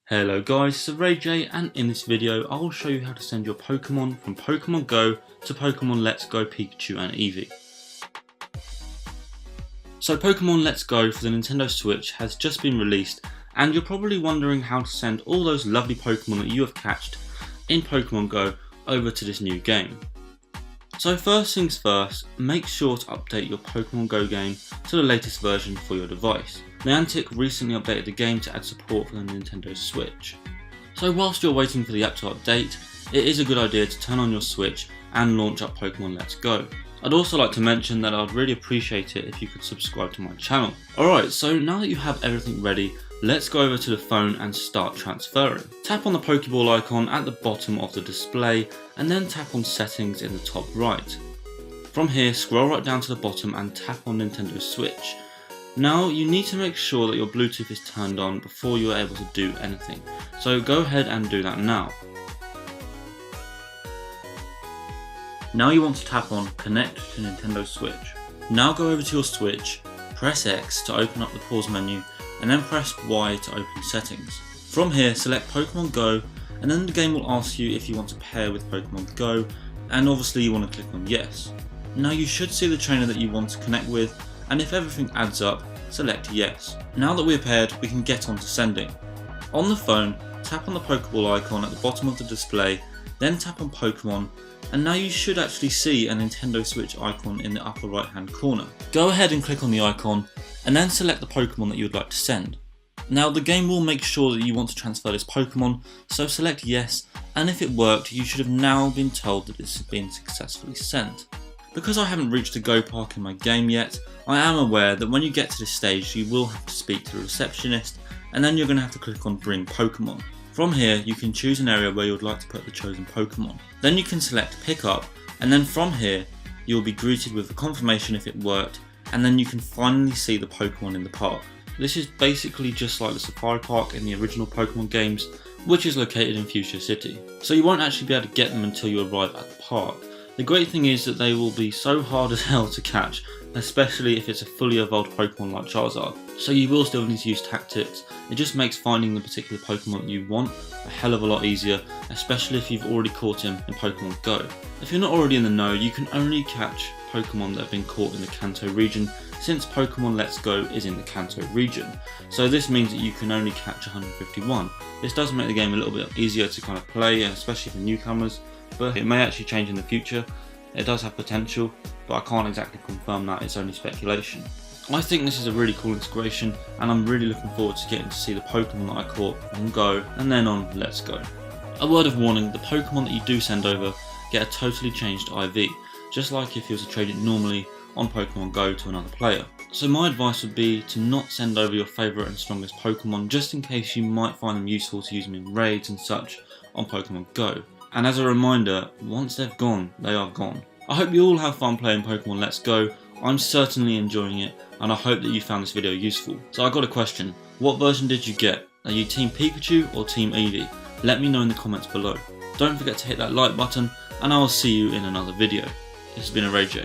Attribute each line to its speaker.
Speaker 1: Hello guys, it's Ray J, and in this video I will show you how to send your Pokemon from Pokemon Go to Pokemon Let's Go Pikachu and Eevee. So Pokemon Let's Go for the Nintendo Switch has just been released, and you're probably wondering how to send all those lovely Pokemon that you have catched in Pokemon Go over to this new game. So first things first, make sure to update your Pokemon Go game to the latest version for your device. Niantic recently updated the game to add support for the Nintendo Switch. So whilst you're waiting for the app to update, it is a good idea to turn on your Switch and launch up Pokemon Let's Go. I'd also like to mention that I'd really appreciate it if you could subscribe to my channel. Alright, so now that you have everything ready, let's go over to the phone and start transferring. Tap on the Pokeball icon at the bottom of the display and then tap on settings in the top right. From here, scroll right down to the bottom and tap on Nintendo Switch. Now you need to make sure that your Bluetooth is turned on before you are able to do anything, so go ahead and do that now. Now you want to tap on Connect to Nintendo Switch. Now go over to your Switch, press X to open up the pause menu, and then press Y to open settings. From here, select Pokemon Go, and then the game will ask you if you want to pair with Pokemon Go, and obviously you want to click on yes. Now you should see the trainer that you want to connect with, and if everything adds up, select yes. Now that we're paired, we can get on to sending. On the phone, tap on the Pokeball icon at the bottom of the display, then tap on Pokemon, and now you should actually see a Nintendo Switch icon in the upper right hand corner. Go ahead and click on the icon, and then select the Pokemon that you would like to send. Now the game will make sure that you want to transfer this Pokemon, so select yes, and if it worked, you should have now been told that this has been successfully sent. Because I haven't reached the Go Park in my game yet, I am aware that when you get to this stage you will have to speak to a receptionist, and then you're going to have to click on Bring Pokemon. From here you can choose an area where you would like to put the chosen Pokemon. Then you can select Pick Up, and then from here you will be greeted with a confirmation if it worked, and then you can finally see the Pokemon in the park. This is basically just like the Safari Park in the original Pokemon games, which is located in Fuchsia City. So you won't actually be able to get them until you arrive at the park. The great thing is that they will be so hard as hell to catch, especially if it's a fully evolved Pokemon like Charizard. So you will still need to use tactics. It just makes finding the particular Pokemon that you want a hell of a lot easier, especially if you've already caught him in Pokemon Go. If you're not already in the know, you can only catch Pokemon that have been caught in the Kanto region, since Pokemon Let's Go is in the Kanto region. So this means that you can only catch 151. This does make the game a little bit easier to kind of play, especially for newcomers, but it may actually change in the future. It does have potential, but I can't exactly confirm that, it's only speculation. I think this is a really cool integration, and I'm really looking forward to getting to see the Pokemon that I caught on Go and then on Let's Go. A word of warning, the Pokemon that you do send over get a totally changed IV, just like if you were to trade it normally on Pokemon Go to another player. So my advice would be to not send over your favourite and strongest Pokemon, just in case you might find them useful to use them in raids and such on Pokemon Go. And as a reminder, once they've gone, they are gone. I hope you all have fun playing Pokemon Let's Go. I'm certainly enjoying it, and I hope that you found this video useful. So I got a question, what version did you get? Are you Team Pikachu or Team Eevee? Let me know in the comments below. Don't forget to hit that like button, and I will see you in another video. This has been a Ray J.